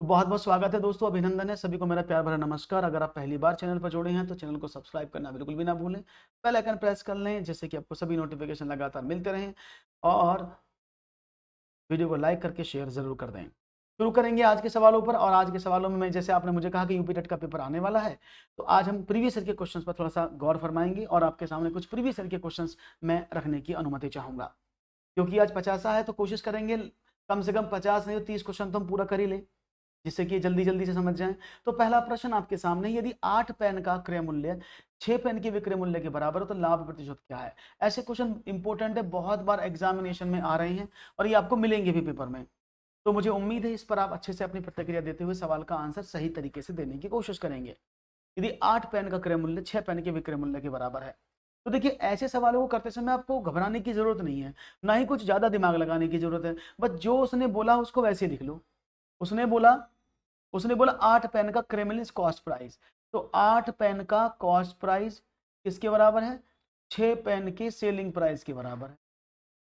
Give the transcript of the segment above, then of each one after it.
तो बहुत बहुत स्वागत है दोस्तों, अभिनंदन है सभी को, मेरा प्यार भरा नमस्कार। अगर आप पहली बार चैनल पर जुड़े हैं तो चैनल को सब्सक्राइब करना बिल्कुल भी ना भूलें, बेल आइकन प्रेस कर लें जिससे कि आपको सभी नोटिफिकेशन लगातार मिलते रहें, और वीडियो को लाइक करके शेयर जरूर कर दें। शुरू करेंगे आज के सवालों पर, और आज के सवालों में मैं, जैसे आपने मुझे कहा कि यूपी टेट का पेपर आने वाला है, तो आज हम प्रीवियस ईयर के क्वेश्चंस पर थोड़ा सा गौर फरमाएंगे और आपके सामने कुछ प्रीवियस ईयर के क्वेश्चंस मैं रखने की अनुमति चाहूंगा। क्योंकि आज 50 है तो कोशिश करेंगे कम से कम 50 नहीं तो 30 क्वेश्चन तो हम पूरा कर ही लें, जिससे कि जल्दी जल्दी से समझ जाएं। तो पहला प्रश्न आपके सामने, यदि 8 पेन का क्रय मूल्य 6 पेन के विक्रय मूल्य के बराबर हो तो लाभ प्रतिशत क्या है। ऐसे क्वेश्चन इंपॉर्टेंट है, बहुत बार एग्जामिनेशन में आ रहे हैं और ये आपको मिलेंगे भी पेपर में। तो मुझे उम्मीद है इस पर आप अच्छे से अपनी प्रतिक्रिया देते हुए सवाल का आंसर सही तरीके से देने की कोशिश करेंगे। यदि 8 पेन का क्रय मूल्य 6 पेन के विक्रय मूल्य के बराबर है, तो देखिए ऐसे सवालों को करते समय आपको घबराने की जरूरत नहीं है, ना ही कुछ ज्यादा दिमाग लगाने की जरूरत है। बस जो उसने बोला उसको वैसे लिख लो। उसने बोला उसने बोला 8 पेन का क्रेमलिन कॉस्ट प्राइस, तो 8 पेन का कॉस्ट प्राइस किसके बराबर है? 6 पेन के सेलिंग प्राइस के बराबर है।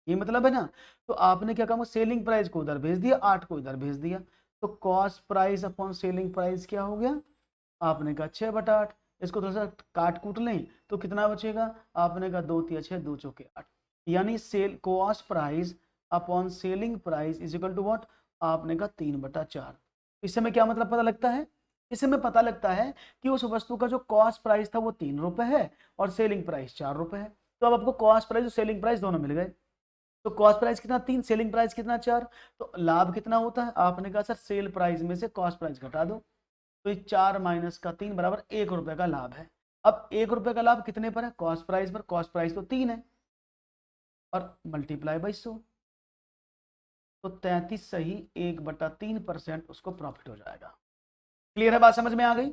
ये मतलब है ना। तो आपने क्या कहा, सेलिंग प्राइस को उधर भेज दिया, 8 को इधर भेज दिया, तो cost price upon selling price क्या हो गया? आपने कहा 6/8। इसको थोड़ा सा काट कूट लें तो कितना बचेगा? आपने कहा 2 तिया 6, 2 चौके 8, यानी sale cost price upon selling price is equal to what? आपने कहा 3/4। इससे हमें क्या मतलब पता लगता है? इससे हमें पता लगता है कि उस वस्तु का जो कॉस्ट प्राइस था वो 3 रुपए है और सेलिंग प्राइस 4 रुपए है। तो अब आपको कॉस्ट प्राइस और सेलिंग प्राइस दोनों मिल गए। तो कॉस्ट प्राइस कितना? 3, सेलिंग प्राइस कितना? 4। तो लाभ कितना होता है? आपने कहा सर सेल प्राइस में से कॉस्ट प्राइस घटा दो, तो ये 4 माइनस का 3 बराबर 1 रुपए का लाभ है। अब 1 रुपए का लाभ कितने पर है? कॉस्ट प्राइस पर। कॉस्ट प्राइस तो 3 है और मल्टीप्लाई बाई 100, तो 33 सही 1/3% उसको प्रॉफिट हो जाएगा। क्लियर है? बात समझ में आ गई?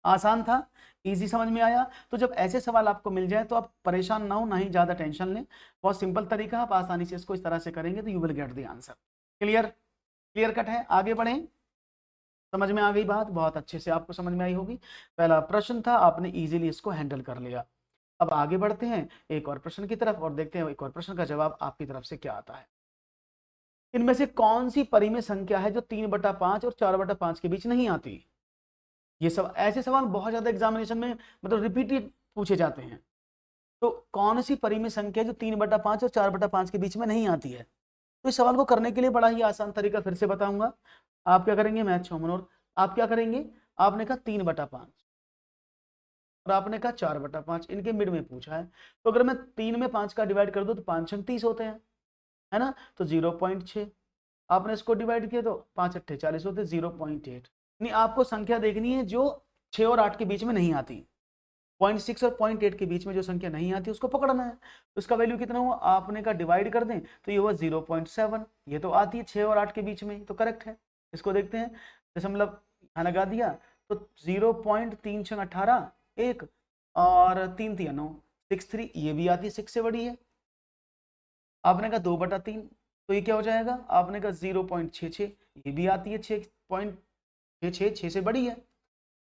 आसान था, इजी समझ में आया। तो जब ऐसे सवाल आपको मिल जाए तो आप परेशान ना हो, ना ही ज्यादा टेंशन लें। बहुत सिंपल तरीका, आप आसानी से इसको इस तरह से करेंगे तो you will get the answer. Clear? Clear cut है? आगे बढ़ें। समझ में आ गई बात? बहुत अच्छे से आपको समझ में आई होगी। पहला प्रश्न था, आपने इजीली इसको हैंडल कर लिया। अब आगे बढ़ते हैं एक और प्रश्न की तरफ और देखते हैं एक और प्रश्न का जवाब आपकी तरफ से क्या आता है। इनमें से कौन सी परिमेय संख्या है जो 3/5 और 4/5 के बीच नहीं आती? ये सब ऐसे सवाल बहुत ज्यादा एग्जामिनेशन में मतलब रिपीटेड पूछे जाते हैं। तो कौन सी परिमेय संख्या जो 3/5 और 4/5 के बीच में नहीं आती है? तो इस सवाल को करने के लिए बड़ा ही आसान तरीका फिर से बताऊंगा। आप क्या करेंगे? मैथ छोमनोर, आप क्या करेंगे? आपने कहा 3/5 और आपने कहा 4/5, इनके मिड में पूछा है। तो अगर मैं 3 में 5 का डिवाइड कर दूं तो 5 छंग 30 होते हैं, है ना। तो 0.6 आपने इसको डिवाइड किया तो 5 अट्ठे 40 होते, 0.8। नहीं, आपको संख्या देखनी है जो 6 और 8 के बीच में नहीं आती। 0.6 और 0.8 के बीच में जो संख्या नहीं आती उसको पकड़ना है। तो इसका वैल्यू कितना हुआ? आपने कहा डिवाइड कर दें तो ये हुआ 0.7। ये तो आती है 6 और 8 के बीच में, तो करेक्ट है। इसको देखते हैं, दशमलव यहाँ लगा दिया तो 0.3618 एक, और 3 तिया 9, 63, ये भी आती है 6 से बड़ी है। आपने कहा 2/3, तो ये क्या हो जाएगा? आपने कहा 0.66, ये भी आती है 6.66, 6 से बड़ी है।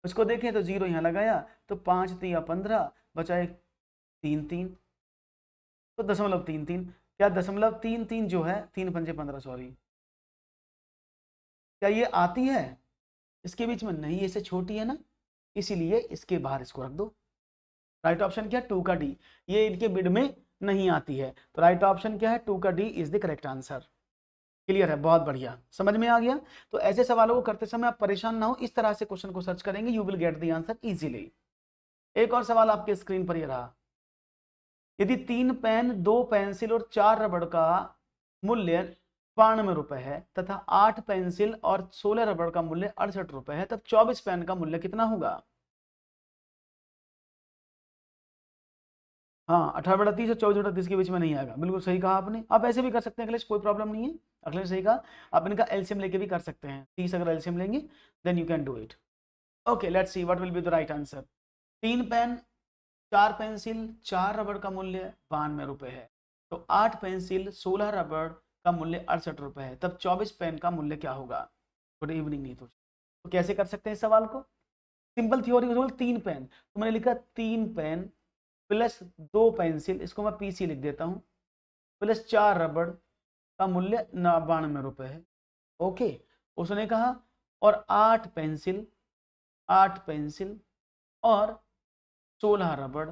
उसको देखें तो 0 यहाँ लगाया तो 5 तिया 15, बचा एक 3 3, तो 0.33। क्या 0.33 जो है 3×5 = 15, सॉरी, क्या ये आती है इसके बीच में? नहीं, इससे छोटी है ना, इसीलिए इसके बाहर इसको रख दो। राइट ऑप्शन क्या है? 2 का डी। ये इनके मिड में नहीं आती है, तो राइट ऑप्शन क्या है? 2 का D is the correct answer. Clear है? बहुत बढ़िया, समझ में आ गया। तो ऐसे सवालों को करते समय आप परेशान ना हो, इस तरह से क्वेश्चन को सर्च करेंगे, you will get the answer easily. एक और सवाल आपके स्क्रीन पर ये रहा। यदि 3 पेन, 2 पेंसिल और 4 रबड़ का मूल्य 92 रुपए है तथा 8 पेंसिल और 16 रबड़ का मूल्य 68 रुपए है, तब 24 पेन का मूल्य कितना होगा? हाँ, 18/30 और 24/30 के बीच में नहीं आएगा, बिल्कुल सही कहा आपने। आप ऐसे भी कर सकते हैं अखिलेश, कोई प्रॉब्लम नहीं है। अखिलेश सही कहा। आप इनका एलसीएम लेके भी कर सकते हैं, 30 अगर एलसीएम लेंगे then you can do it. Okay, let's see what will be the right answer. 3 pen, 4 pencil, 4 रबड़ का मूल्य 92 रुपए है, तो 8 पेंसिल 16 रबड़ का मूल्य 68 रुपए है, तब 24 पेन का मूल्य क्या होगा? Good evening Neetu. तो कैसे कर सकते हैं इस सवाल को? Simple theory. 3 पेन, तो मैंने लिखा 3 पेन प्लस 2 पेंसिल, इसको मैं पीसी लिख देता हूँ, प्लस 4 रबड़ का मूल्य 92 रुपए है। ओके, उसने कहा और 8 पेंसिल और 16 रबड़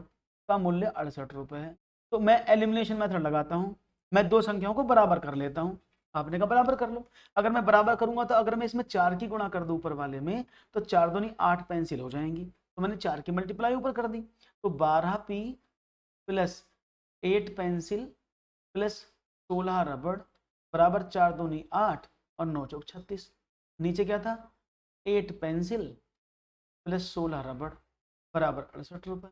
का मूल्य 68 रुपये है। तो मैं एलिमिनेशन मेथड लगाता हूं, मैं दो संख्याओं को बराबर कर लेता हूं। आपने कहा बराबर कर लो। अगर मैं बराबर करूंगा तो अगर मैं इसमें 4 की गुणा कर दूं ऊपर वाले में, तो 4 दूनी 8 पेंसिल हो जाएंगी। तो मैंने 4 की मल्टीप्लाई ऊपर कर दी, तो 12p प्लस 8 पेंसिल प्लस 16 रबड़ बराबर 4 दूनी 8 और 9 चौक 36। नीचे क्या था, 8 पेंसिल प्लस 16 रबड़ बराबर 68 रुपये।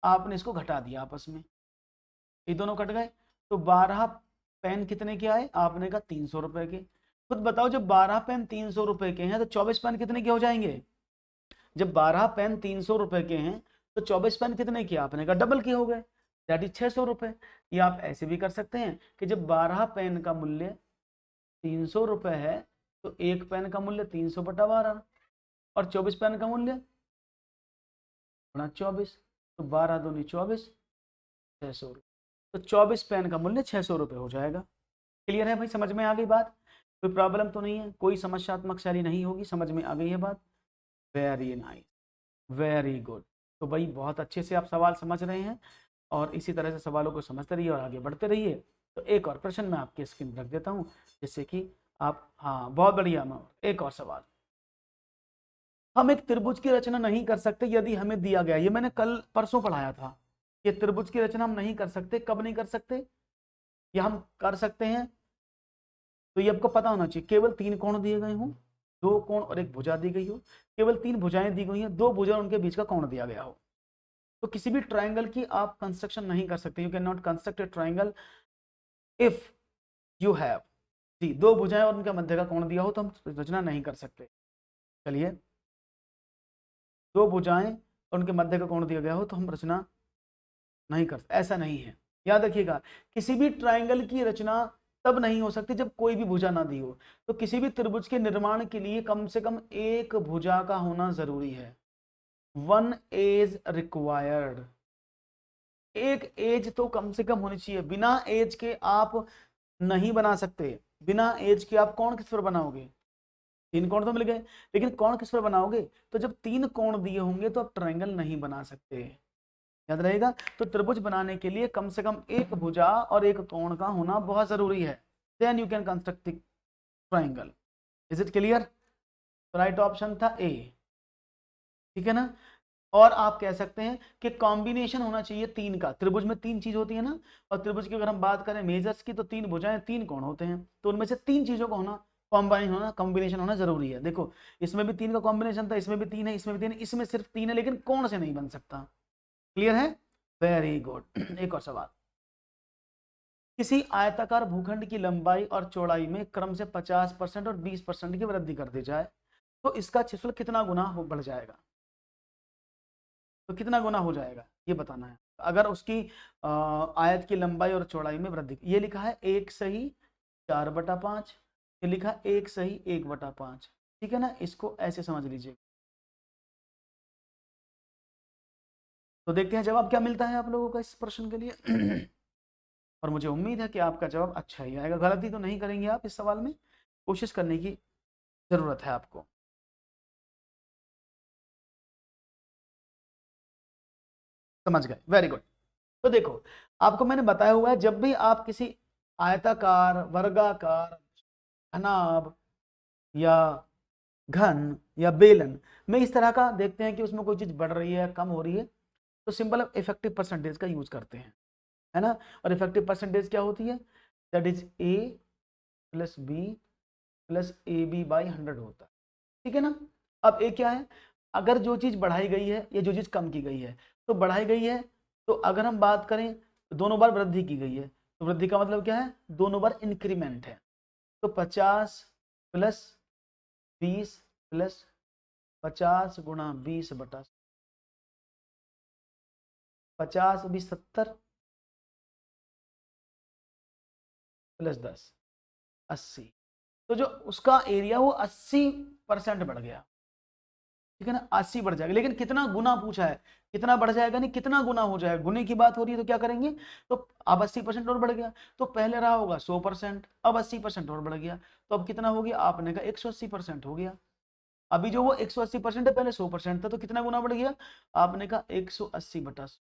आपने इसको घटा दिया आपस में, ये दोनों कट गए। तो 12 पेन कितने के आए, आपने कहा 300 रुपए के। खुद बताओ, जब 12 पेन 300 रुपए के हैं तो 24 पेन कितने के हो जाएंगे। जब 12 पेन 300 रुपए के हैं तो 24 पेन कितने के, आपने कहा डबल के हो गए, दैट इज 600 रुपए। ये आप ऐसे भी कर सकते हैं कि जब 12 पेन का मूल्य 300 रुपए है तो एक पेन का मूल्य 300/12 और 24 पेन का मूल्य गुणा 24, तो 12 दूनी 24, 600 रुपये। तो 24 पेन का मूल्य 600 रुपये हो जाएगा। क्लियर है भाई, समझ में आ गई बात, कोई प्रॉब्लम तो नहीं है, कोई समस्यात्मक शैली नहीं होगी, समझ में आ गई है बात। Very nice, very good. तो भाई बहुत अच्छे से आप सवाल समझ रहे हैं और इसी तरह से सवालों को समझते रहिए और आगे बढ़ते रहिए। तो एक और प्रश्न मैं आपके स्क्रीन रख देता हूँ जिससे कि आप, हाँ बहुत बढ़िया। एक और सवाल, हम एक त्रिभुज की रचना नहीं कर सकते यदि हमें दिया गया, ये मैंने कल परसों पढ़ाया था, ये त्रिभुज की रचना हम नहीं कर सकते, कब नहीं कर सकते, या हम कर सकते हैं। तो ये आपको पता होना चाहिए, केवल 3 कोण दिए गए हों, 2 कोण और एक भुजा दी गई हो, केवल 3 भुजाएं दी गई हैं, 2 भुजा उनके बीच का कोण दिया गया हो। तो किसी भी ट्राइंगल की आप कंस्ट्रक्शन नहीं कर सकते, you can not construct a triangle if you have, जी 2 भुजाएं और उनके मध्य का कोण दिया हो तो हम रचना नहीं कर सकते। चलिए, 2 भुजाएं और उनके मध्य का कोण दिया गया हो तो हम रचना नहीं कर, ऐसा नहीं है। याद रखिएगा, किसी भी ट्राइंगल की रचना तब नहीं हो सकती जब कोई भी भुजा ना दी हो। तो किसी भी त्रिभुज के निर्माण के लिए कम से कम एक भुजा का होना जरूरी है, 1 एज रिक्वायर्ड। एक एज तो कम से कम होनी चाहिए, बिना एज के आप नहीं बना सकते। बिना एज के आप कोण किस पर बनाओगे, 3 कोण तो मिल गए, लेकिन कोण किस पर बनाओगे, तो जब 3 कोण दिए होंगे तो आप ट्राइंगल नहीं बना सकते, याद रहेगा। तो त्रिभुज बनाने के लिए कम से कम एक भुजा और एक कोण का होना बहुत जरूरी है, then you can construct the triangle. Is it clear. तो राइट ऑप्शन था ए, ठीक है ना। और आप कह सकते हैं कि कॉम्बिनेशन होना चाहिए 3 का, त्रिभुज में 3 चीज होती है ना, और त्रिभुज की अगर हम बात करें मेजर्स की तो 3 भुजाएं 3 कोण होते हैं, तो उनमें से 3 चीजों का होना कॉम्बिनेशन होना जरूरी है। देखो इसमें भी 3 का कॉम्बिनेशन था, इसमें भी 3 है, इसमें भी 3 है, इसमें सिर्फ 3 है, लेकिन कोण से नहीं बन सकता। क्लियर है, वेरी गुड। एक और सवाल, किसी आयताकार भूखंड की लंबाई और चौड़ाई में क्रम से 50% और 20% की वृद्धि कर दी जाए तो इसका क्षेत्रफल कितना गुना बढ़ जाएगा। तो कितना गुना हो जाएगा ये बताना है। अगर उसकी आयत की लंबाई और चौड़ाई में वृद्धि, ये लिखा है 1 सही 4/5, ये लिखा 1 सही 1/5, ठीक है ना, इसको ऐसे समझ लीजिए। तो देखते हैं जवाब क्या मिलता है आप लोगों का इस प्रश्न के लिए। और मुझे उम्मीद है कि आपका जवाब अच्छा ही आएगा, गलती तो नहीं करेंगे आप इस सवाल में, कोशिश करने की जरूरत है आपको। समझ गए, वेरी गुड। तो देखो आपको मैंने बताया हुआ है, जब भी आप किसी आयताकार, वर्गाकार, घनाभ या घन या बेलन में इस तरह का देखते हैं कि उसमें कोई चीज बढ़ रही है, कम हो रही है, तो सिंपल इफेक्टिव परसेंटेज का यूज करते हैं, है ना। और इफेक्टिव परसेंटेज क्या होती है, that is A plus B plus A B by 100 होता है, ठीक है ना। अब ए क्या है, अगर जो चीज बढ़ाई गई है या जो चीज कम की गई है, तो बढ़ाई गई है तो अगर हम बात करें तो दोनों बार वृद्धि की गई है, तो वृद्धि का मतलब क्या है, दोनों बार इंक्रीमेंट है। तो 50 प्लस 20 प्लस 50 गुणा 20/, 50 20 70 प्लस 10 80, तो जो उसका एरिया वो 80% बढ़ गया, ठीक है ना, 80 बढ़ जाएगा। लेकिन कितना गुना पूछा है, कितना बढ़ जाएगा नहीं कितना गुना हो जाएगा, गुने की बात हो रही है तो क्या करेंगे, तो अब 80% और बढ़ गया, तो पहले रहा होगा 100%, अब 80% और बढ़ गया, तो अब कितना हो गया, आपने कहा 180% हो गया। अभी जो वो 180% है, पहले 100% था, तो कितना गुना बढ़ गया? आपने कहा 180/100।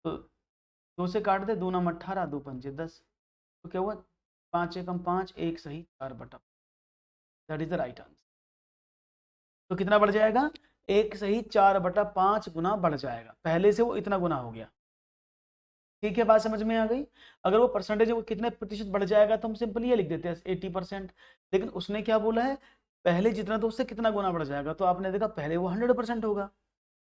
तो 2 से काट दे, 2 नाम 18, 2 पंजे 10, तो क्या हुआ? 5 एकम 5, 1 सही 4/5। That is the right answer. तो कितना बढ़ जाएगा? 1 सही 4/5 गुना बढ़ जाएगा, पहले से वो इतना गुना हो गया। ठीक है, बात समझ में आ गई? अगर वो परसेंटेज वो कितने प्रतिशत बढ़ जाएगा तो हम सिंपल ये लिख देते हैं 80%। लेकिन उसने क्या बोला है? पहले जितना तो उससे कितना गुना बढ़ जाएगा, तो आपने देखा पहले वो 100% होगा,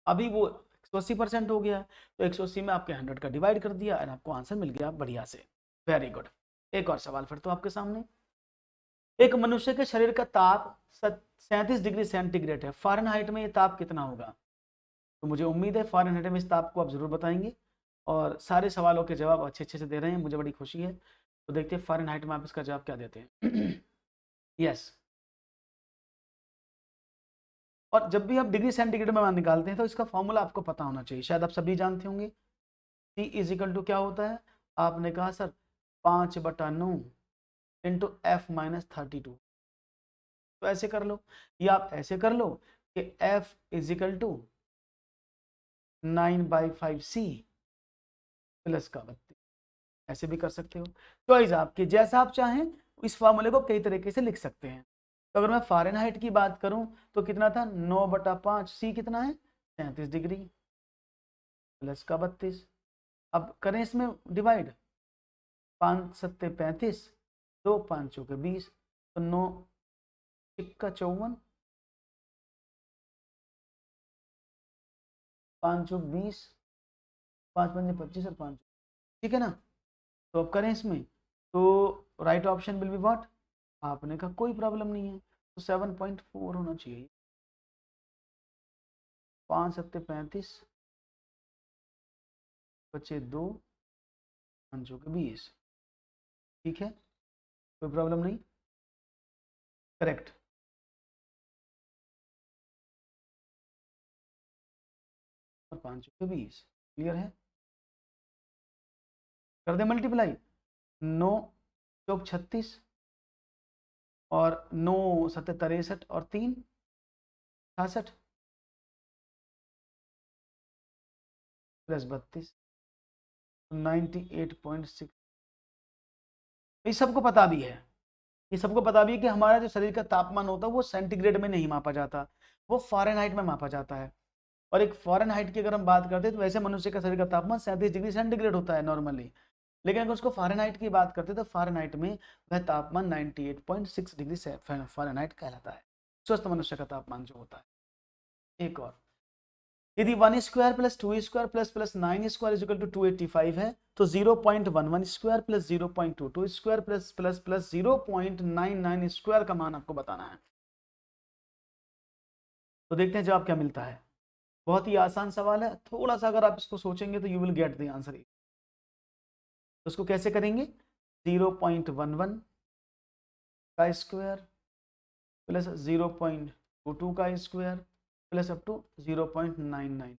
अभी वो 180% हो गया, तो 180 में आपके 100 का डिवाइड कर दिया और आपको आंसर मिल गया बढ़िया से। Very good. एक और सवाल फिर तो आपके सामने। एक मनुष्य के शरीर का ताप 37 डिग्री सेंटीग्रेड है, फ़ारेनहाइट में ये ताप कितना होगा? तो मुझे उम्मीद है फ़ारेनहाइट में इस ताप को आप जरूर बताएंगे, और सारे सवालों के जवाब अच्छे अच्छे से दे रहे हैं, मुझे बड़ी खुशी है। तो देखते हैं फ़ारेनहाइट में आप इसका जवाब क्या देते हैं। यस। और जब भी आप डिग्री सेंटीग्रेड में निकालते हैं तो इसका फॉर्मूला आपको पता होना चाहिए, शायद आप सभी जानते होंगे। T इज इक्वल टू क्या होता है? आपने कहा सर 5/9 इंटू F-32। तो ऐसे कर लो, या आप ऐसे कर लो कि F is equal to 9/5C plus का 32। ऐसे भी कर सकते हो, चॉइस आपकी, जैसा आप चाहें। इस फॉर्मूले को कई तरीके से लिख सकते हैं। तो अगर मैं फ़ारेनहाइट की बात करूं तो कितना था? 9/5, C कितना है? 37 डिग्री प्लस का 32। अब करें इसमें डिवाइड, 5 सत्ते 35, 2 5 चौके 20, तो 9 इक्का 54, 5 चौक 20, 5 पंजे 25 और 5। ठीक है ना? तो अब करें इसमें, तो right option will be what? आपने कहा कोई प्रॉब्लम नहीं है, तो 7.4 होना चाहिए। 5 सत्ते 35, बचे 2, 5 चौके 20। ठीक है, कोई प्रॉब्लम नहीं, करेक्ट। और 5 चौके 20, क्लियर है? कर दे मल्टीप्लाई, 9 चौक 36 और 9 सत्ते 63 और 3 66 प्लस 32, 98.6। ये सबको पता भी है, ये सबको पता भी है कि हमारा जो शरीर का तापमान होता है वो सेंटीग्रेड में नहीं मापा जाता, वो फ़ारेनहाइट में मापा जाता है। और एक फ़ारेनहाइट की अगर हम बात करते हैं तो वैसे मनुष्य का शरीर का तापमान 37 डिग्री सेंटीग्रेड होता है नॉर्मली, लेकिन अगर उसको फ़ारेनहाइट की बात करते हैं तो फ़ारेनहाइट में वह तापमान 98.6 डिग्री फ़ारेनहाइट कहलाता है, स्वस्थ मनुष्य का तापमान जो होता है। एक और, यदि 1² plus 2² plus plus 9² is equal to 285 है, तो 0.11² प्लस 0.22² प्लस प्लस प्लस 0.99² का मान आपको बताना है। तो देखते हैं जवाब क्या मिलता है। बहुत ही आसान सवाल है, थोड़ा सा अगर आप इसको सोचेंगे तो you will get the answer. तो उसको कैसे करेंगे? 0.11 का स्क्वायर प्लस 0.22 का स्क्वायर प्लस अप टू 0.99।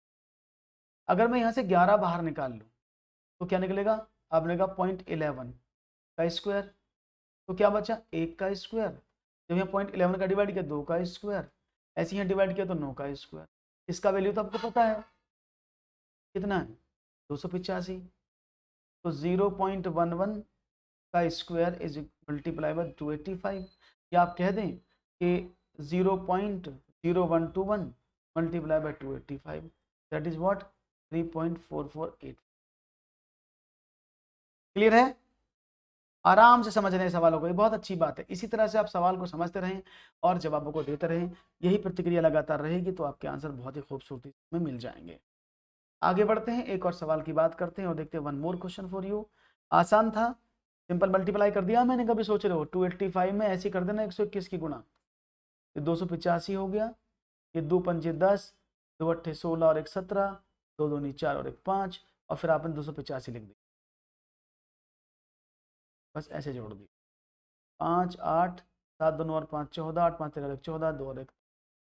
अगर मैं यहाँ से 11 बाहर निकाल लूँ तो क्या निकलेगा? आपने कहा 0.11 का स्क्वायर, तो क्या बचा? 1 का स्क्वायर। जब यहाँ 0.11 का डिवाइड किया 2 का स्क्वायर, ऐसे यहाँ डिवाइड किया तो 9 का स्क्वायर। इसका वैल्यू तो आपको पता है कितना है? 285। तो 0.11 का स्क्वायर इज मल्टीप्लाई बाय 285, या आप कह दें कि 0.0121 multiply by 285, that is what? 3.448। Clear है? आराम से समझ रहे हैं सवालों को, ये बहुत अच्छी बात है। इसी तरह से आप सवाल को समझते रहें और जवाबों को देते रहें, यही प्रतिक्रिया लगातार रहेगी तो आपके आंसर बहुत ही खूबसूरती में मिल जाएंगे। आगे बढ़ते हैं, एक और सवाल की बात करते हैं और देखते हैं। One more question for you. आसान था, सिंपल मल्टीप्लाई कर दिया मैंने। कभी सोच रहे हो 285 में ऐसे कर देना 121 की गुणा, ये 285 हो गया, ये 2 पंजे 10, 2 अट्ठे 16 और 1 17, 2 दूनी 4 और 1 5, और फिर आपने 285 लिख दी, बस ऐसे जोड़ दी। 5 8 7 2 और 5 14, 8 5 13 14, 2 और 1।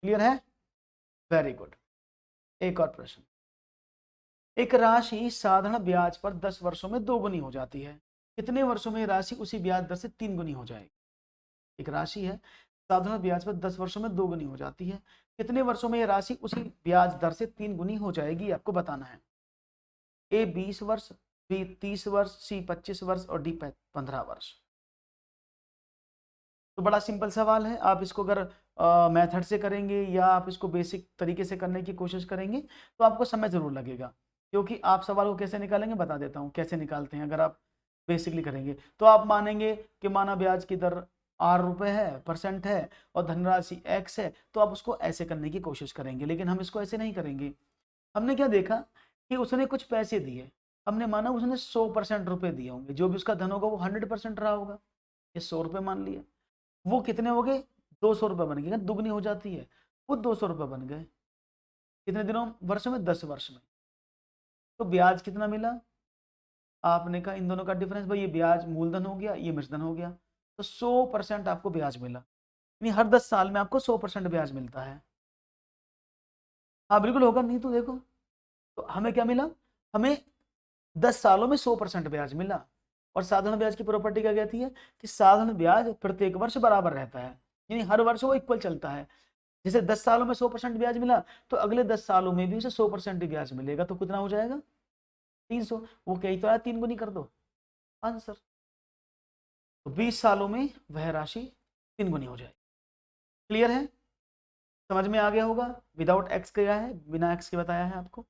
क्लियर है? Very good. एक और प्रश्न। एक राशि साधारण ब्याज पर 10 वर्षों में 2 गुनी हो जाती है, कितने वर्षों में राशि उसी ब्याज दर से 3 गुनी हो जाएगी? एक राशि है, साधारण ब्याज पर 10 वर्षों में 2 गुनी हो जाती है। कितने वर्षों में यह राशि उसी ब्याज दर से 3 गुनी हो जाएगी, आपको बताना है। ए 20 वर्ष, बी 30 वर्ष, सी 25 वर्ष और डी 15 वर्ष। तो बड़ा सिंपल सवाल है। आप इसको अगर मेथड से करेंगे या आप इसको बेसिक तरीके से करने की कोशिश करेंगे तो आपको समय जरूर लगेगा, क्योंकि आप सवाल को कैसे निकालेंगे बता देता हूँ कैसे निकालते हैं। अगर आप बेसिकली करेंगे तो आप मानेंगे कि माना ब्याज की दर ₹r है, परसेंट है और धनराशि x है, तो आप उसको ऐसे करने की कोशिश करेंगे। लेकिन हम इसको ऐसे नहीं करेंगे। हमने क्या देखा कि उसने कुछ पैसे दिए, हमने माना उसने 100% रुपए दिए होंगे, जो भी उसका धन होगा वो 100% रहा होगा। ये 100 रुपये मान लिया, वो कितने हो गए, 200 रुपये बन गए, दुगनी हो जाती है, वो 200 रुपये बन गए। कितने दिनों, वर्ष में, 10 वर्ष में। तो ब्याज कितना मिला, आपने कहा इन दोनों का डिफरेंस, भाई ये ब्याज मूलधन हो गया, ये मूलधन हो गया, तो 100% आपको ब्याज मिला। यानी हर 10 साल में आपको 100% ब्याज मिलता है। हाँ बिल्कुल होगा, नहीं तो देखो, तो हमें क्या मिला, हमें 10 सालों में 100% ब्याज मिला। और साधारण ब्याज की प्रॉपर्टी क्या कहती है कि साधारण ब्याज प्रत्येक वर्ष बराबर रहता है, यानी हर वर्ष वो इक्वल चलता है। जैसे 10 सालों में 100% ब्याज मिला तो अगले 10 सालों में भी उसे 100% ब्याज मिलेगा, तो कितना हो जाएगा, 300। वो कही तो आया 3 गुनी कर दो, आंसर। तो 20 सालों में वह राशि 3 गुनी हो जाएगी। क्लियर है, समझ में आ गया होगा। विदाउट एक्स किया है, बिना एक्स के बताया है आपको,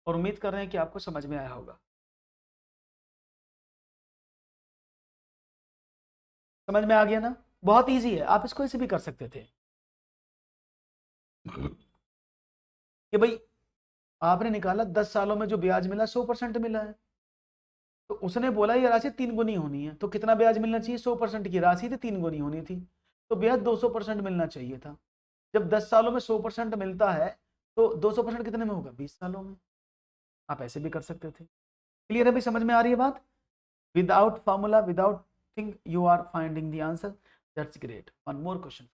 और उम्मीद कर रहे हैं कि आपको समझ में आया होगा। समझ में आ गया ना, बहुत इजी है, आप इसको ऐसे भी कर सकते थे कि भाई आपने निकाला 10 सालों में जो ब्याज मिला 100% मिला है, तो उसने बोला ये राशि 3 गुनी होनी है, तो कितना ब्याज मिलना चाहिए, 100% की राशि थी, 3 गुनी होनी थी, तो ब्याज 200% मिलना चाहिए था। जब 10 सालों में 100% मिलता है तो 200% कितने में होगा, 20 सालों में। आप ऐसे भी कर सकते थे। क्लियर है भाई, समझ में आ रही है बात। Without formula, without thing you are finding the answer, that's great. One more question.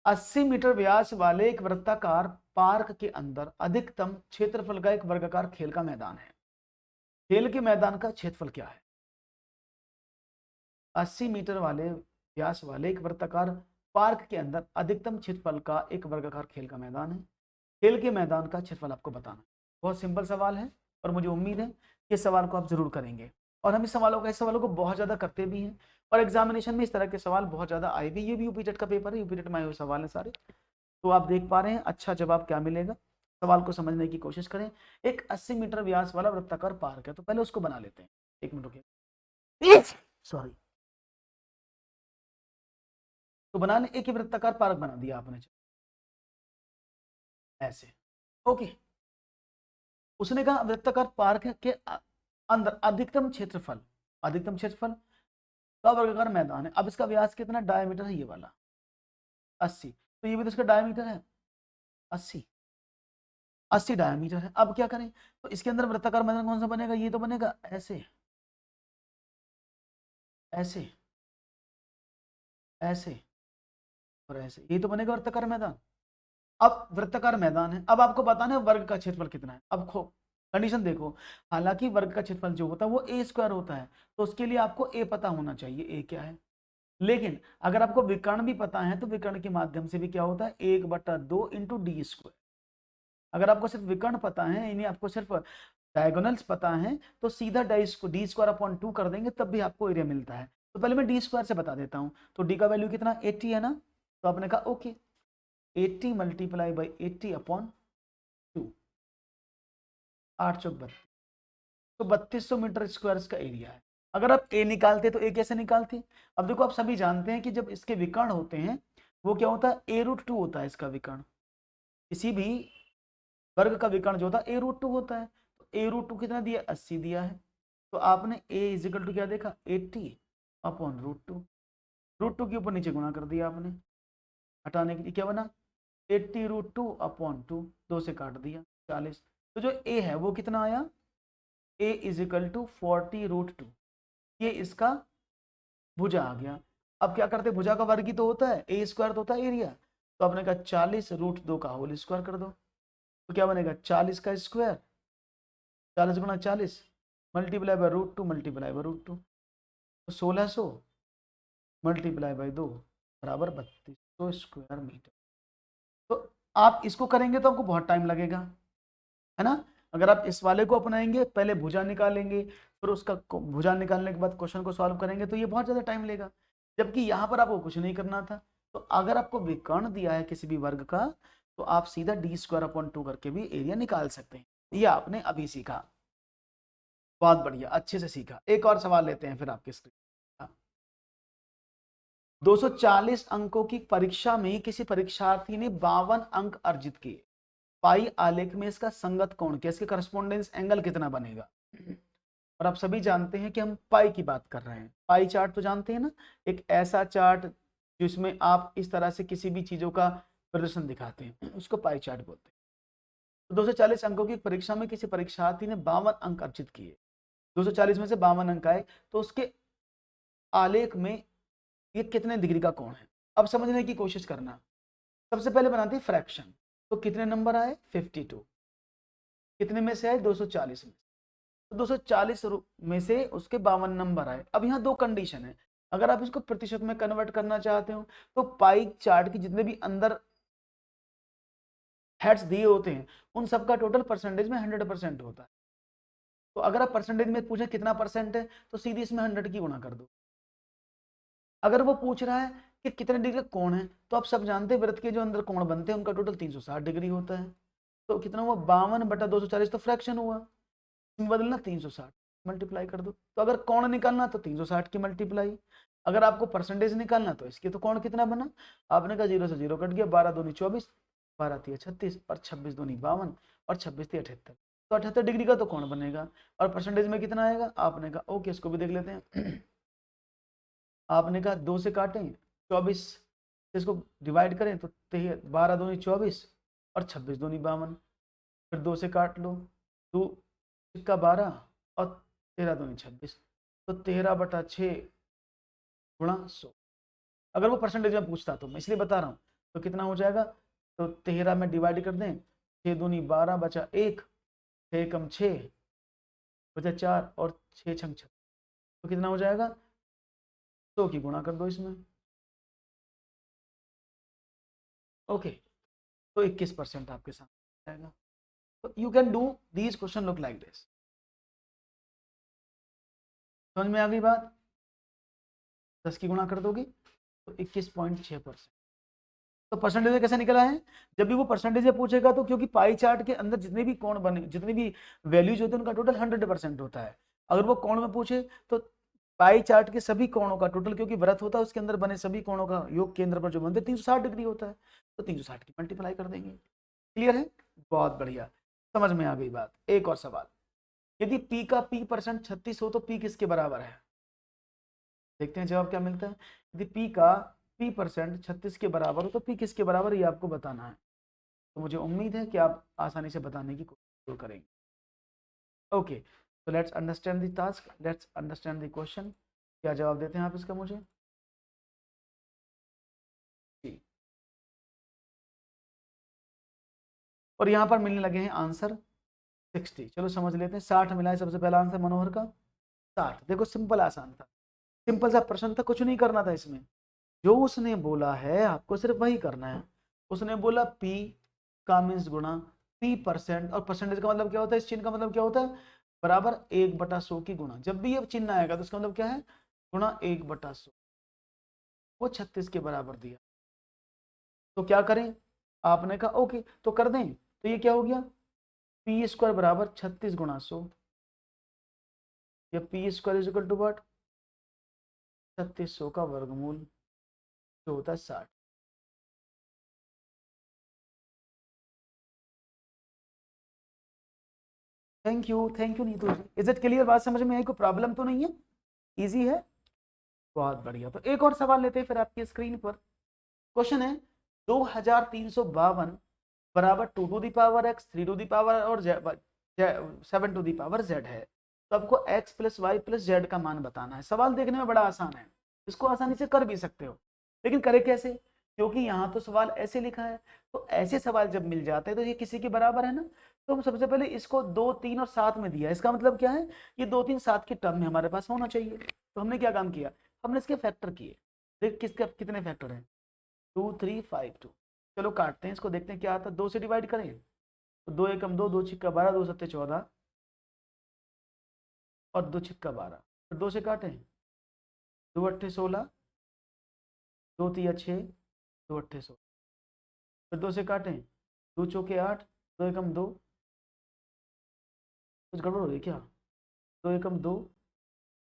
80 metre व्यास वाले एक वृत्ताकार पार्क के अंदर अधिकतम क्षेत्रफल का एक वर्गाकार खेल का मैदान है। खेल के मैदान का क्षेत्रफल क्या है। 80 मीटर वाले व्यास वाले एक वृत्ताकार पार्क के अंदर अधिकतम क्षेत्रफल का एक वर्गाकार खेल का मैदान है। खेल के मैदान का क्षेत्रफल आपको बताना है। बहुत सिंपल सवाल है और मुझे उम्मीद है कि इस सवाल को आप जरूर करेंगे। और हम इस सवालों को बहुत ज्यादा करते भी हैं, और एग्जामिनेशन में इस तरह के सवाल बहुत ज्यादा आए भी। ये भी यूपी टेट का पेपर है, यूपी टेट में आए हुए सवाल है सारे। तो आप देख पा रहे हैं अच्छा जवाब क्या मिलेगा। सवाल को समझने की कोशिश करें। एक 80 मीटर व्यास वाला वृत्ताकार पार्क है, तो पहले उसको बना लेते हैं। एक मिनट रुकिए, सॉरी। तो बना ले, एक ही वृत्ताकार पार्क बना दिया आपने ऐसे, ओके। उसने कहा वृत्ताकार पार्क के अंदर अधिकतम क्षेत्रफल, अधिकतम क्षेत्रफल का वर्गाकार मैदान है। अब इसका व्यास कितना, डायमीटर है ये वाला 80, तो ये भी तो इसका डायमीटर है 80, 80 डायमीटर है। अब क्या करें, तो इसके अंदर वृत्ताकार मैदान कौन सा बनेगा, ये तो बनेगा ऐसे, ऐसे, ऐसे और ऐसे, ये तो बनेगा वृत्ताकार मैदान। अब वृत्ताकार मैदान है, अब आपको बताना है वर्ग का क्षेत्रफल कितना है। अब कंडीशन देखो, हालांकि वर्ग का क्षेत्रफल जो होता है वो ए स्क्वायर होता है, तो उसके लिए आपको ए पता होना चाहिए, ए क्या है। लेकिन अगर आपको विकर्ण भी पता है तो विकर्ण के माध्यम से भी क्या होता है, 1/2 इंटू डी स्क्वायर। अगर आपको सिर्फ विकर्ण पता है, यानी आपको सिर्फ डायगोनल्स पता है, तो सीधा डी स्क्वायर अपॉन 2 कर देंगे, तब भी आपको एरिया मिलता है। तो पहले मैं डी स्क्वायर से बता देता हूँ। तो डी का वैल्यू कितना, 80 है ना, तो आपने कहा ओके 80 मल्टीप्लाई बाई 80 अपॉन 2, 8 चौक 32, तो 3200 मीटर स्क्वायर का एरिया है। अगर आप ए निकालते तो ए कैसे निकालते। अब देखो, आप सभी जानते हैं कि जब इसके विकर्ण होते हैं वो क्या होता है, a√2 होता है इसका विकर्ण। किसी भी वर्ग का विकर्ण जो होता है a√2 होता है। तो a√2 कितना दिया, 80 दिया है। तो आपने a इजिकल टू क्या देखा, 80 अपॉन √2, √2 के ऊपर नीचे गुणा कर दिया आपने, हटाने के लिए क्या बना, 80√2 अपॉन 2, 2 से काट दिया 40। तो जो a है वो कितना आया, a इजिकल टू 40√2, ये इसका भुजा आ गया। अब क्या करते, भुजा का वर्ग ही तो होता है, ए स्क्वायर तो होता है एरिया। तो आपने कहा 40√2 का होल स्क्वायर कर दो, तो क्या बनेगा 40 का स्क्वायर, 40 गुणा 40 मल्टीप्लाई बाय √2 मल्टीप्लाई बाय √2, तो 1600 मल्टीप्लाई बाई 2 बराबर 3200 स्क्वायर मीटर। तो आप इसको करेंगे तो आपको बहुत टाइम लगेगा, है ना। अगर आप इस वाले को अपनाएंगे, पहले भुजा निकालेंगे, फिर उसका भुजा निकालने के बाद क्वेश्चन को सॉल्व करेंगे, तो ये बहुत ज़्यादा टाइम लेगा। जबकि यहाँ पर आपको कुछ नहीं करना था। तो अगर आपको विकर्ण दिया है किसी भी वर्ग का, तो आप सीधा d² करके भी एरिया निकाल सकते हैं। ये आपने अभी सीखा, बहुत बढ़िया, अच्छे से सीखा। एक और सवाल लेते हैं फिर आपके स्क्रीन। 240 अंकों की परीक्षा में किसी परीक्षार्थी ने 52 अंक अर्जित किए। पाई आलेख में इसका संगत कोण क्या, इसके करस्पोंडेंस एंगल कितना बनेगा। और आप सभी जानते हैं कि हम पाई की बात कर रहे हैं। पाई चार्ट तो जानते हैं ना, एक ऐसा चार्ट जिसमें आप इस तरह से किसी भी चीजों का प्रदर्शन दिखाते हैं, उसको पाई चार्ट बोलते हैं। तो 240 अंकों की परीक्षा में किसी परीक्षार्थी ने 52 अंक अर्जित किए। 240 में से 52 अंक आए, तो उसके आलेख में ये कितने डिग्री का कोण है। अब समझने की कोशिश करना। सबसे पहले बनाते हैं फ्रैक्शन। तो कितने नंबर आए, 52। कितने में से आए, 240 में। तो 240 में से उसके 52 नंबर आए। अब यहाँ दो कंडीशन है। अगर आप इसको प्रतिशत में कन्वर्ट करना चाहते हो, तो पाई चार्ट के जितने भी अंदर हेड्स दिए होते हैं, उन सबका टोटल परसेंटेज में 100% होता है। तो अगर आप परसेंटेज में पूछे कितना परसेंट है, तो सीधी इसमें 100 की गुणा कर दो। अगर वो पूछ रहा है कि कितने डिग्री कोण है, तो आप सब जानते हैं वृत्त के जो अंदर कोण बनते हैं उनका टोटल 360 डिग्री होता है। तो कितना हुआ, 52/240, तो फ्रैक्शन हुआ, इसमें बदलना 360, मल्टीप्लाई कर दो। तो अगर कोण निकालना तो 360 की मल्टीप्लाई, अगर आपको परसेंटेज निकालना तो इसके, तो कोण कितना बना, आपने कहा 0 से 0 कट गया, 12 दूनी 24, 12 तिया 36 और 26 दूनी 52 और 26 तिया 78। तो 78 डिग्री का तो कोण बनेगा। और परसेंटेज में कितना आएगा, आपने कहा ओके, इसको भी देख लेते हैं। आपने कहा 2 से काटें 24, इसको डिवाइड करें तो 12 दूनी 24 और 26 दूनी 52, फिर 2 से काट लो, 2 का 12 और 13 दूनी 26, तो 13/6 गुणा 100। अगर वो परसेंटेज में पूछता तो मैं इसलिए बता रहा हूँ, तो कितना हो जाएगा, तो 13 में डिवाइड कर दें, 6 दूनी 12 बचा 1, 6 कम 6 बचा 4 और 6 छंग 6, तो कितना हो जाएगा, 100 की गुणा कर दो इसमें। ओके, तो 21% आपके सामने आएगा। तो you can do these question look like this. समझ में आ गई बात। 10 की गुणा कर दोगे तो 21.6%। तो परसेंटेज कैसे निकला है, जब भी वो परसेंटेज पूछेगा तो, क्योंकि पाई चार्ट के अंदर जितने भी कोण बने, जितनी भी वैल्यूज होते हैं, उनका टोटल 100% होता है। अगर वो कोण में पूछे तो पाई चार्ट के सभी कोणों का टोटल, क्योंकि वृत्त होता है उसके अंदर बने सभी कोणों का योग केंद्र पर जो बनते 360 डिग्री होता है, तो 360 की मल्टीप्लाई कर देंगे। क्लियर है, बहुत बढ़िया, समझ में आ गई बात। एक और सवाल, यदि p का p% 36 हो तो p किसके बराबर है। देखते हैं जवाब क्या मिलता है। यदि p का p% 36 के बराबर हो तो p किसके बराबर, ये आपको बताना है। तो मुझे उम्मीद है कि आप आसानी से बताने की कोशिश करेंगे। ओके, तो let's understand the task, let's understand the question. क्या जवाब देते हैं आप इसका मुझे जी। और यहाँ पर मिलने लगे हैं आंसर 60। चलो समझ लेते हैं। 60 मिला है सबसे पहला आंसर मनोहर का, 60। देखो सिंपल आसान था, सिंपल सा प्रश्न था, कुछ नहीं करना था इसमें। जो उसने बोला है आपको सिर्फ वही करना है। उसने बोला p का मीन्स गुणा p%, और परसेंटेज का मतलब क्या होता है, इस चिन्ह का मतलब क्या होता है, बराबर 1/100 की गुणा। जब भी ये चिन्ह आएगा तो इसका मतलब क्या है, गुणा 1/100। वो 36 के बराबर दिया, तो क्या करें, आपने कहा ओके तो कर दें। तो ये क्या हो गया, p² बराबर 36 गुणा 100, या p² is equal to what, 3600 का वर्गमूल, जो होता है 60। Thank you Neetu ji. Is it clear, बात समझ में आई, कोई प्रॉब्लम तो नहीं है, इजी है, बहुत बढ़िया। तो एक और सवाल लेते हैं फिर आपकी स्क्रीन पर। क्वेश्चन है 2352 बराबर 2 to the power x, 3 to the power और 7 टू दी पावर z है। तो आपको x plus y plus z का मान बताना है। सवाल देखने में बड़ा आसान है, इसको आसानी से कर भी सकते हो, लेकिन करे कैसे, क्योंकि यहाँ तो सवाल ऐसे लिखा है। तो ऐसे सवाल जब मिल जाते हैं तो ये किसी के बराबर है ना, तो हम सबसे पहले इसको 2, 3 और 7 में दिया। इसका मतलब क्या है, ये 2, 3, 7 के टर्म में हमारे पास होना चाहिए। तो हमने क्या काम किया, हमने इसके फैक्टर किए। देख किसके कितने फैक्टर हैं, 2 3 5 2। चलो काटते हैं इसको, देखते हैं क्या आता है। 2 से डिवाइड करें तो 2 एकम 2, 2 छिक्का 12, 2 सत्ते 14 और 2 छिक्का 12। फिर 2 से काटें, 2 अट्ठे 16, 2 तिया 6, 2 अट्ठे 16। फिर 2 से काटें, 2 चौके 8, 2 एकम 2। कुछ गड़बड़ हो रही है क्या? 2 एकम 2।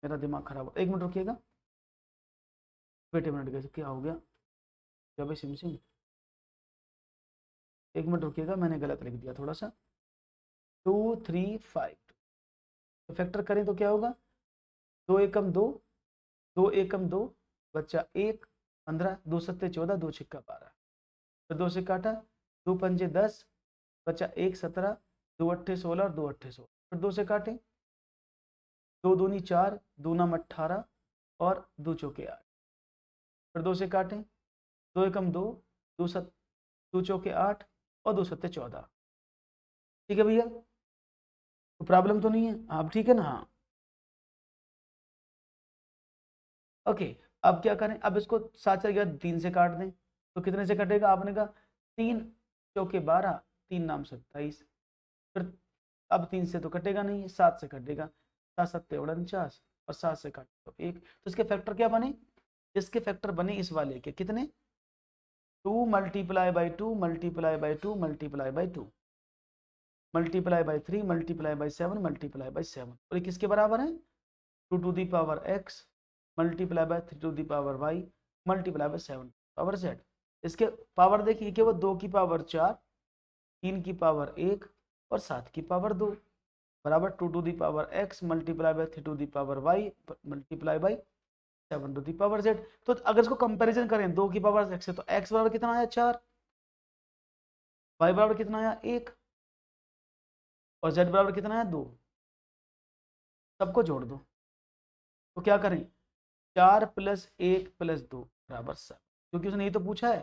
मेरा दिमाग खराब हो, 1 मिनट रुकिएगा, वेट मिनट, कैसे क्या हो गया? क्या भाई सिम सिम, 1 मिनट रुकिएगा, मैंने गलत लिख दिया थोड़ा सा। 2 3 5 तो फैक्टर करें तो क्या होगा? 2 एकम 2, 2 एकम 2 बच्चा 1 15, 2 सत्ते 14, 2 छिक्का 12। फिर 2 से काटा, 2 पंजे 10 बच्चा 1 17, 2 अट्ठे 16 और 2 अट्ठे 16। फिर 2 से काटे, 2 दूनी 4, 2 नाम 18 और 2 चौके 8। फिर 2 से काटें, 2 एकम 2, 2 चौके 8 और 2 सत्ते 14। ठीक है भैया, तो प्रॉब्लम तो नहीं है? आप ठीक है ना? हाँ ओके। अब क्या करें, अब इसको 7 चल गया, 3 से काट दें तो कितने से कटेगा? आपने कहा 3 चौके 12, 3 नाम 27। फिर अब 3 से तो कटेगा नहीं, 7 से कटेगा, 7 सत्ते 49 और 7 से काट तो 1। तो इसके फैक्टर क्या बने? इसके फैक्टर बने इस वाले के कितने? 2 multiply by 2 multiply by 2 multiply by 2 multiply by 3 multiply by 7 multiply by 7। और ये किसके बराबर है? 2 to the power x multiply by 3 to the power y multiply by 7 power z। इसके पावर देखिए कि वो 2 की पावर 4, 3 की पावर 1 और 7 की पावर 2 बराबर 2 to the power x multiply by 3 to the power y multiply by 7 to the power z। तो अगर इसको कंपैरिजन करें 2 की पावर x से, तो x बराबर कितना आया 4, y बराबर कितना आया 1 और z बराबर कितना आया 2। सबको जोड़ दो तो क्या करें? 4 प्लस 1 प्लस 2 बराबर 7, क्योंकि उसने ये तो पूछा है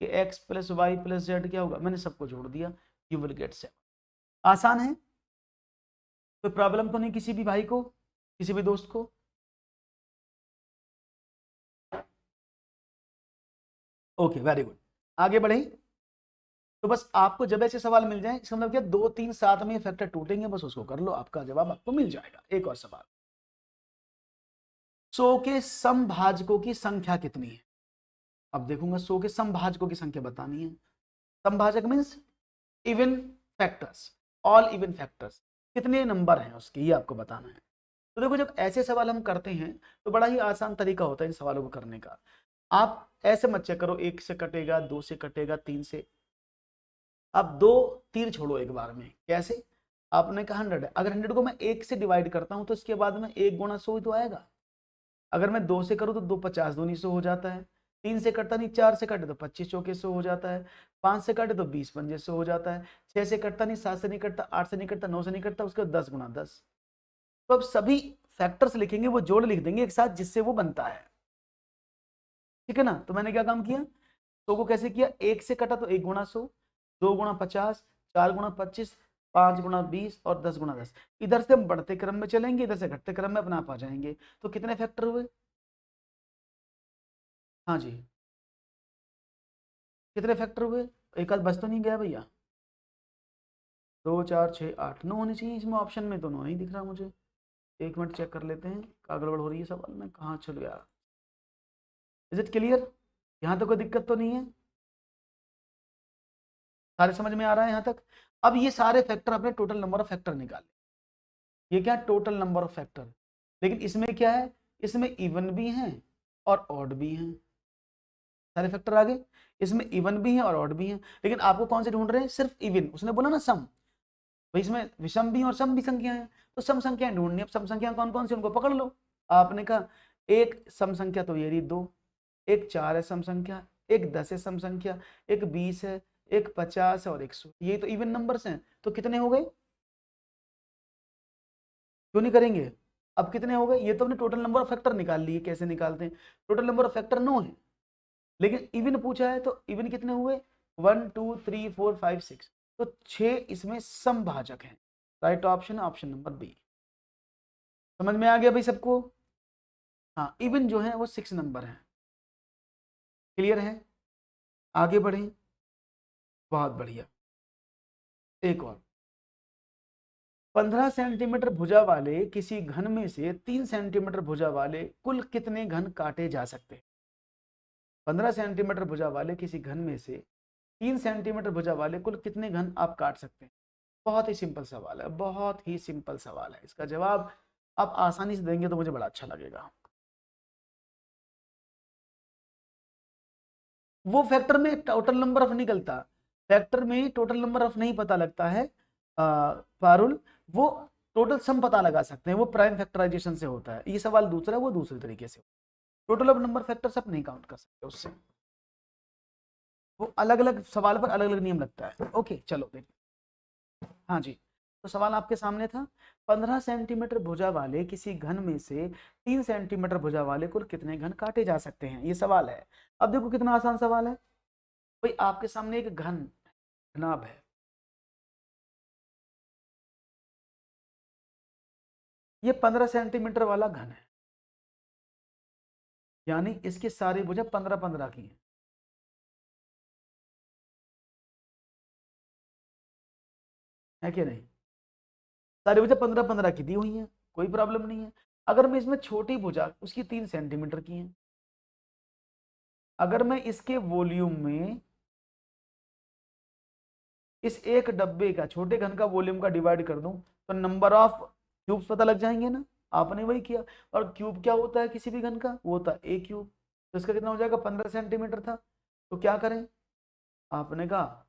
कि x plus y plus z क्या होगा, मैंने सबको जोड़ दिया, यू विल गेट 7। आसान है, कोई प्रॉब्लम तो नहीं किसी भी भाई को, किसी भी दोस्त को? ओके वेरी गुड, आगे बढ़े। तो बस आपको जब ऐसे सवाल मिल जाए, इसका मतलब क्या 2 3 7 में फैक्टर टूटेंगे, बस उसको कर लो, आपका जवाब आपको मिल जाएगा। एक और सवाल, 100 के समभाजकों की संख्या कितनी है? अब देखूंगा 100 के समभाजकों की संख्या बतानी है। समभाजक means even factors, all even factors, कितने नंबर हैं उसके, ये आपको बताना है। तो देखो जब ऐसे सवाल हम करते हैं तो बड़ा ही आसान तरीका होता है इन सवालों को करने का। आप ऐसे मत चेक करो 1 से कटेगा, 2 से कटेगा, 3 से, आप 2 तीर छोड़ो एक बार में। कैसे? आपने कहा 100 है, अगर 100 को मैं 1 से डिवाइड करता हूं तो इसके बाद में 1 गुणा 100 ही तो आएगा। अगर मैं 2 से करूं तो 2 50 दूनी 100 हो जाता है, 3 से कटता नहीं, 4 से कटे तो 25 चौके 100 हो जाता है, 5 से कटे तो 20 पंजे 100 हो जाता है, 6 से कटता नहीं, 7 से नहीं कटता, 8 से नहीं कटता, 9 से नहीं कटता, उसके बाद 10 गुणा 10। तो अब सभी फैक्टर्स लिखेंगे, वो जोड़ लिख देंगे एक साथ जिससे वो बनता है। ठीक है ना? तो मैंने क्या काम किया, 100 को कैसे किया, 1 से कटा तो 1 गुणा 100, 2 गुणा 50, 4 गुणा 25, 5 गुणा 20 और 10 गुणा 10। इधर से हम बढ़ते क्रम में चलेंगे, इधर से घटते क्रम में अपने आप आ जाएंगे। तो कितने फैक्टर हुए? हाँ जी, कितने फैक्टर हुए? एक आध बच तो नहीं गया भैया? 2 4 6 8 9 होनी चाहिए इसमें, ऑप्शन में तो 9 ही दिख रहा मुझे। 1 मिनट चेक कर लेते हैं, क्या गड़बड़ हो रही है सवाल में, कहाँ चल गया? Is it clear? यहाँ तो कोई दिक्कत तो नहीं है? सारे समझ में आ रहा है यहाँ तक? अब ये सारे फैक्टर अपने टोटल नंबर ऑफ फैक्टर निकाले। ये क्या? Total number of factor. लेकिन इसमें क्या है, इसमें इवन भी हैं और ऑड भी हैं। सारे फैक्टर आ गए, इसमें इवन भी हैं और ऑड भी हैं। लेकिन आपको कौन से ढूंढ रहे हैं? सिर्फ इवन। उसने बोला ना सम, भाई इसमें विषम भी और सम भी संख्या है, तो सम संख्याएं ढूंढनी। अब सम संख्या कौन कौन सी उनको पकड़ लो। आपने कहा एक सम संख्या तो ये रही 2, एक 4 है सम संख्या, एक 10 है सम संख्या, एक 20 है, एक 50 है और 100। ये तो इवन नंबर्स हैं। तो कितने हो गए? क्यों नहीं करेंगे? अब कितने हो गए? ये तो अपने टोटल नंबर ऑफ फैक्टर निकाल लिए। कैसे निकालते हैं? टोटल नंबर ऑफ फैक्टर 9 है, लेकिन इवन पूछा है तो इवन कितने हुए? 1 2 3 4 5 6। तो 6 इसमें समभाजक हैं। राइट ऑप्शन है ऑप्शन नंबर बी। समझ में आ गया भाई सबको? हाँ, इवन जो है वो 6 नंबर है। क्लियर है? आगे बढ़ें। बहुत बढ़िया। एक और, 15 सेंटीमीटर भुजा वाले किसी घन में से 3 सेंटीमीटर भुजा वाले कुल कितने घन काटे जा सकते हैं? 15 सेंटीमीटर भुजा वाले किसी घन में से 3 सेंटीमीटर भुजा वाले कुल कितने घन आप काट सकते हैं? बहुत ही सिंपल सवाल है, बहुत ही सिंपल सवाल है। इसका जवाब आप आसानी से देंगे तो मुझे बड़ा अच्छा लगेगा। वो फैक्टर में टोटल नंबर ऑफ निकलता, फैक्टर में टोटल नंबर ऑफ नहीं पता लगता है पारुल, वो टोटल सम पता लगा सकते हैं, वो प्राइम फैक्टराइजेशन से होता है। ये सवाल दूसरा है, वो दूसरे तरीके से। टोटल ऑफ नंबर फैक्टर सब नहीं काउंट कर सकते उससे, वो अलग अलग सवाल पर अलग अलग नियम लगता है। ओके चलो देखिए, हाँ जी, तो सवाल आपके सामने था, 15 सेंटीमीटर भुजा वाले किसी घन में से 3 सेंटीमीटर भुजा वाले कुल कितने घन काटे जा सकते हैं, ये सवाल है। अब देखो कितना आसान सवाल है भाई, आपके सामने एक घनाभ है, ये 15 सेंटीमीटर वाला घन यानी इसकी सारी भुजा 15-15 की है कि नहीं? सारी भुजा 15-15 की दी हुई है, कोई प्रॉब्लम नहीं है। अगर मैं इसमें छोटी भुजा उसकी 3 सेंटीमीटर की है, अगर मैं इसके वॉल्यूम में इस एक डब्बे का छोटे घन का वॉल्यूम का डिवाइड कर दूं तो नंबर ऑफ क्यूब्स पता लग जाएंगे ना, आपने वही किया। और क्यूब क्या होता है किसी भी घन का, वो होता है ए क्यूब। तो इसका कितना हो जाएगा, 15 सेंटीमीटर था, तो क्या करें, आपने कहा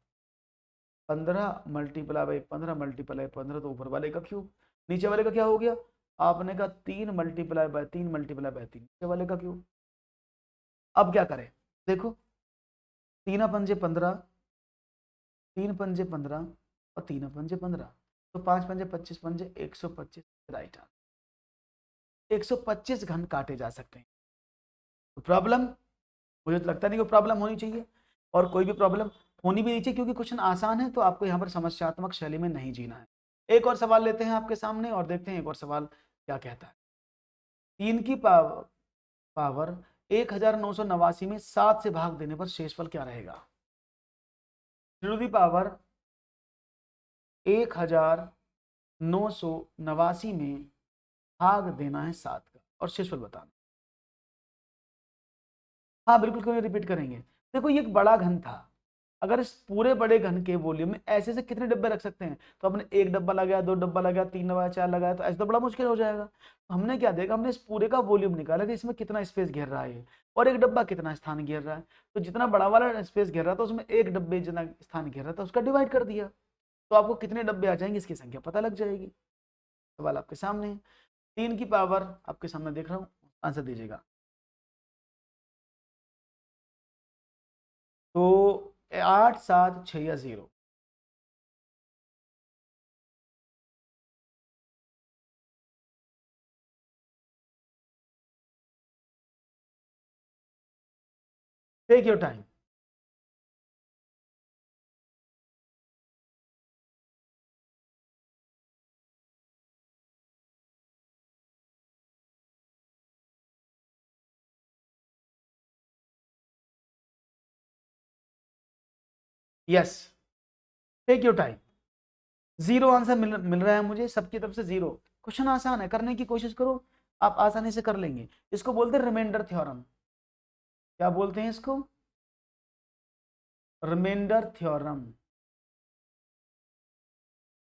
15 मल्टीप्लाई बाई 15 मल्टीप्लाई 15, तो ऊपर वाले का क्यूब, नीचे वाले का क्या हो गया, आपने कहा 3 मल्टीप्लाई बाय 3 मल्टीप्लाई बाय 3, नीचे वाले का क्यूब। अब क्या करें, देखो, 3 पंजे 15, 3 पंजे 15 और 3 पंजे 15, तो 5 पंजे 25 पंजे 125, राइट आंसर। 125 घन काटे जा सकते हैं। तो प्रॉब्लम, मुझे तो लगता नहीं कोई प्रॉब्लम होनी चाहिए, और कोई भी प्रॉब्लम होनी भी नहीं चाहिए, क्योंकि क्वेश्चन आसान है, तो आपको यहाँ पर समस्यात्मक शैली में नहीं जीना है। एक और सवाल लेते हैं आपके सामने और देखते हैं एक और सवाल क्या कहता है। 3 की पावर 1989 में 7 से भाग देने पर शेषफल क्या रहेगा? 3 की पावर 1989 में भाग देना है 7 का और शेषफल बताना। हाँ बिल्कुल, क्यों रिपीट करेंगे। देखो ये एक बड़ा घन था, अगर इस पूरे बड़े घन के वॉल्यूम में ऐसे से कितने डब्बे रख सकते हैं, तो अपने एक डब्बा लगाया, 2 डब्बा लगाया, 3 लगाया, 4 लगाया, तो ऐसे तो बड़ा मुश्किल हो जाएगा। तो हमने क्या देखा, हमने इस पूरे का वॉल्यूम निकाला कि इसमें कितना स्पेस घेर रहा है और एक डब्बा कितना स्थान घेर रहा है। तो जितना बड़ा वाला स्पेस घेर रहा था उसमें एक डब्बे जितना स्थान घेर रहा था उसका डिवाइड कर दिया, तो आपको कितने डब्बे आ जाएंगे इसकी संख्या पता लग जाएगी। सवाल आपके सामने है, 3 की पावर आपके सामने देख रहा हूँ, आंसर दीजिएगा। तो 8 7 6 या 0, take your time. Yes, take your time. 0 answer मिल रहा है मुझे सबकी तरफ से 0। क्वेश्चन आसान है, करने की कोशिश करो, आप आसानी से कर लेंगे। इसको बोलते हैं रिमाइंडर थ्योरम। क्या बोलते हैं इसको, रिमाइंडर थ्योरम,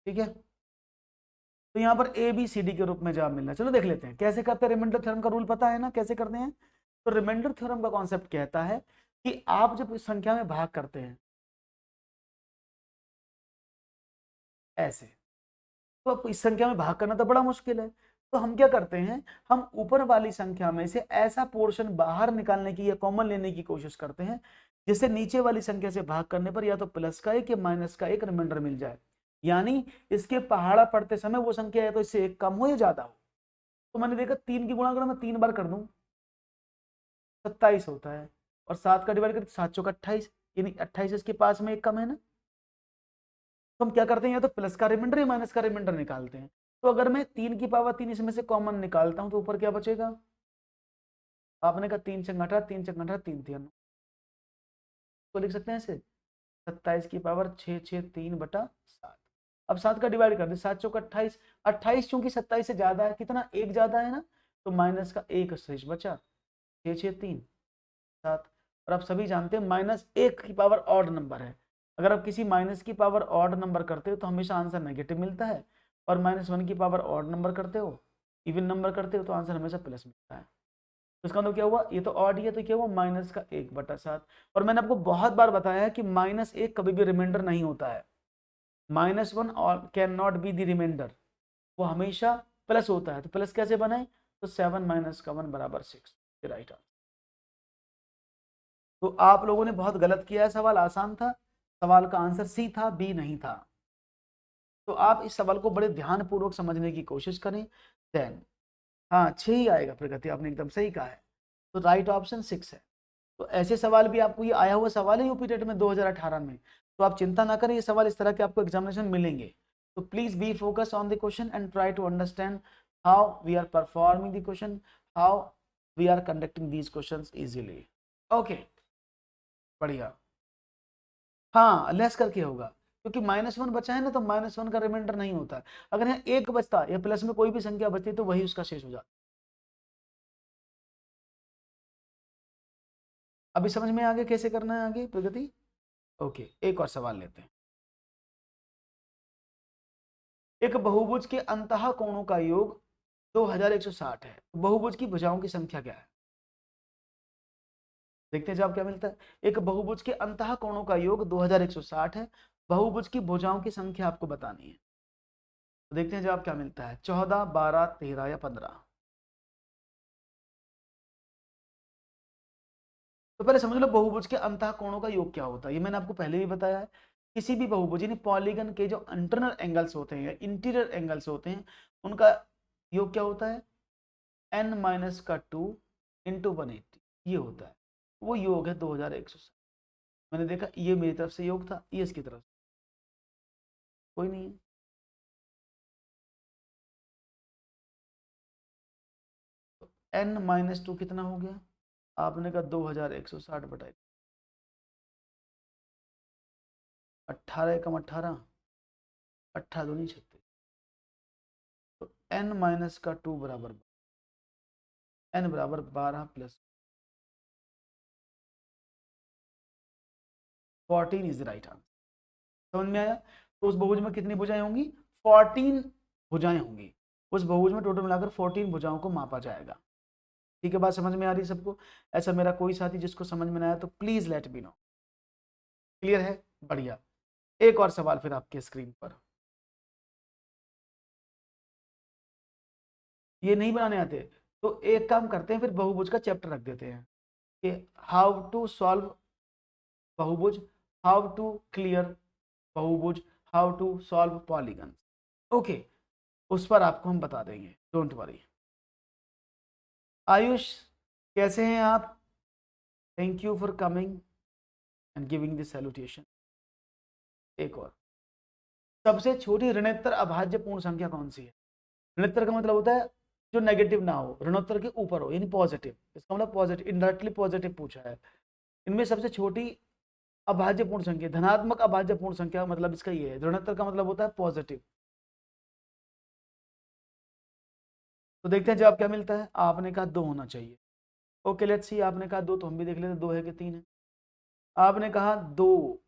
ठीक है। तो यहाँ पर ए बी सी डी के रूप में जवाब मिलना, चलो देख लेते हैं कैसे करते हैं। रिमाइंडर थ्योरम का रूल पता है ना कैसे करते हैं। तो रिमाइंडर थ्योरम का कॉन्सेप्ट कहता है कि आप जब इस संख्या में भाग करते हैं ऐसे, तो अब इस संख्या में भाग करना तो बड़ा मुश्किल है, तो हम क्या करते हैं, हम ऊपर वाली संख्या में से ऐसा पोर्शन बाहर निकालने की या कॉमन लेने की कोशिश करते हैं जिससे नीचे वाली संख्या से भाग करने पर या तो प्लस का एक या माइनस का एक रिमाइंडर मिल जाए। यानी इसके पहाड़ा पड़ते समय वो संख्या या तो इससे एक कम हो या ज्यादा हो। तो मैंने देखा 3 की गुणा अगर मैं 3 बार कर दूं 27 होता है, और 7 का डिवाइड कर 7 चौका 28, यानी 28 इसके पास में एक कम है ना। तो हम क्या करते हैं, या तो प्लस का रिमाइंडर या माइनस का रिमाइंडर निकालते हैं। तो अगर मैं 3 की पावर 3 इसमें से कॉमन निकालता हूं तो ऊपर क्या बचेगा, आपने कहा 3 चंगा 18, 3 चंगा 18, 3 3 तो लिख सकते हैं ऐसे 27 की पावर 663/7। अब 7 का डिवाइड कर दे, 7 चौक 28, 28 चूंकि 27 से ज्यादा है, कितना एक ज्यादा है ना, तो माइनस का एक शेष बचा, 663/7। और आप सभी जानते हैं -1 की पावर ऑड नंबर है। अगर आप किसी माइनस की पावर ऑड नंबर करते हो तो हमेशा आंसर नेगेटिव मिलता है, और -1 की पावर ऑड नंबर करते हो, इवन नंबर करते हो, तो आंसर हमेशा प्लस मिलता है। तो इसका मतलब क्या हुआ, ये तो ऑड ही है, तो क्या हुआ -1/7। और मैंने आपको बहुत बार बताया है कि -1 कभी भी रिमाइंडर नहीं होता है। -1 और can not be the remainder, वो हमेशा प्लस होता है। तो प्लस कैसे बनाए, तो 7 - 1 = 6, राइट आंसर। तो आप लोगों ने बहुत गलत किया है, सवाल आसान था, सवाल का आंसर सी था, बी नहीं था। तो आप इस सवाल को बड़े ध्यान पूर्वक समझने की कोशिश करें। देन हाँ 6 ही आएगा, प्रगति आपने एकदम सही कहा है। तो राइट ऑप्शन 6 है। तो ऐसे सवाल भी आपको, ये आया हुआ सवाल है यूपी टेट में 2018 में, तो आप चिंता ना करें, ये सवाल इस तरह के आपको एग्जामिनेशन मिलेंगे। तो please be focus on the question and try to understand how we are performing the question, how we are conducting these questions easily. Okay, बढ़िया। हाँ लेस करके होगा, क्योंकि -1 बचा है ना, तो -1 का रिमाइंडर नहीं होता है। अगर यहाँ 1 बचता या प्लस में कोई भी संख्या बचती तो वही उसका शेष हो जाता। अभी समझ में आगे कैसे करना है आगे प्रगति। ओके, एक और सवाल लेते हैं। एक बहुभुज के अंतः कोणों का योग 2160 है, बहुभुज की भुजाओं की संख्या क्या है। देखते हैं जवाब क्या मिलता है। एक बहुभुज के अंतः कोणों का योग 2160 है, बहुभुज की भुजाओं की संख्या आपको बतानी है। तो देखते हैं जवाब क्या मिलता है, 14, 12, 13 या 15। तो पहले समझ लो बहुभुज के अंतः कोणों का योग क्या होता है, ये मैंने आपको पहले भी बताया है। किसी भी बहुभुज यानी पॉलीगन के जो इंटरनल एंगल्स होते हैं या इंटीरियर एंगल्स होते हैं, उनका योग क्या होता है, n-2 × 180, ये होता है। वो योग है 2160। मैंने देखा ये मेरी तरफ से योग था, ये इसकी तरफ से, कोई नहीं है। तो n-2 कितना हो गया, आपने कहा 2160/, 18 एकम 18, 18 दूनी 36। तो n-2 बराबर n बराबर 12 + 14 इज राइट आंसर। समझ में आया। तो उस बहुभुज में कितनी भुजाएं होंगी, 14 भुजाएं होंगी। उस बहुभुज में टोटल मिलाकर 14 भुजाओं को मापा जाएगा। ठीक है, बात समझ में आ रही है सबको। ऐसा मेरा कोई साथी जिसको समझ में ना आया तो please let me know. Clear है, बढ़िया। एक और सवाल फिर आपके स्क्रीन पर। ये नहीं बनाने आते तो एक काम करते हैं, फिर बहुभुज का चैप्टर रख देते हैं कि हाउ टू सॉल्व बहुभुज, हाउ टू क्लियर बहुभुज, how to solve polygon. Okay, उस पर आपको हम बता देंगे, डोंट वरी। आयुष, कैसे हैं आप, thank you for coming and giving this salutation. एक और, सबसे छोटी ऋणोत्तर अभाज्य पूर्ण संख्या कौन सी है। ऋणोत्तर का मतलब होता है जो नेगेटिव ना हो, ऋणोत्तर के ऊपर हो, यानी पॉजिटिव। इसका मतलब पॉजिटिव, इनडायरेक्टली पॉजिटिव पूछा है। इनमें सबसे छोटी अभाज्य पूर्ण संख्या, धनात्मक अभाज्य पूर्ण संख्या मतलब इसका ये है। ऋणोत्तर का मतलब होता है पॉजिटिव। तो देखते हैं जवाब क्या मिलता है। आपने कहा 2 होना चाहिए। ओके लेट्स सी, आपने कहा 2, तो हम भी देख लेते 2 है कि 3 है। आपने कहा 2,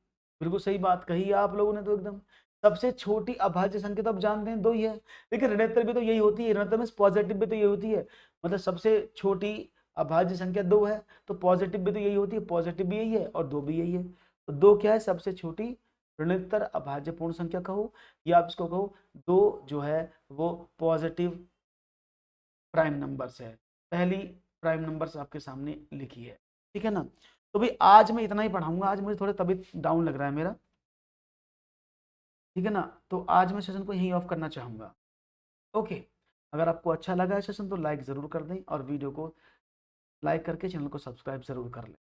बिल्कुल सही बात कही आप लोगों ने तो एकदम। सबसे छोटी अभाज्य संख्या तो आप जानते हैं 2 ही है, लेकिन ऋणोत्तर भी तो यही होती है, ऋणोत्तर में पॉजिटिव भी तो यही होती है। मतलब सबसे छोटी अभाज्य संख्या 2 है, तो पॉजिटिव भी तो यही होती है, पॉजिटिव भी यही है और 2 भी यही है। तो 2 क्या है, सबसे छोटी ऋणोत्तर अभाज्य पूर्ण संख्या कहो, या आप इसको कहो 2 जो है वो पॉजिटिव प्राइम नंबर्स है। पहली प्राइम नंबर्स आपके सामने लिखी है, ठीक है ना। तो भाई आज मैं इतना ही पढ़ाऊंगा, आज मुझे थोड़ा तबीयत डाउन लग रहा है मेरा, ठीक है ना। तो आज मैं सेशन को यहीं ऑफ करना चाहूंगा। ओके, अगर आपको अच्छा लगा है सेशन तो लाइक ज़रूर कर दें, और वीडियो को लाइक करके चैनल को सब्सक्राइब ज़रूर कर लें।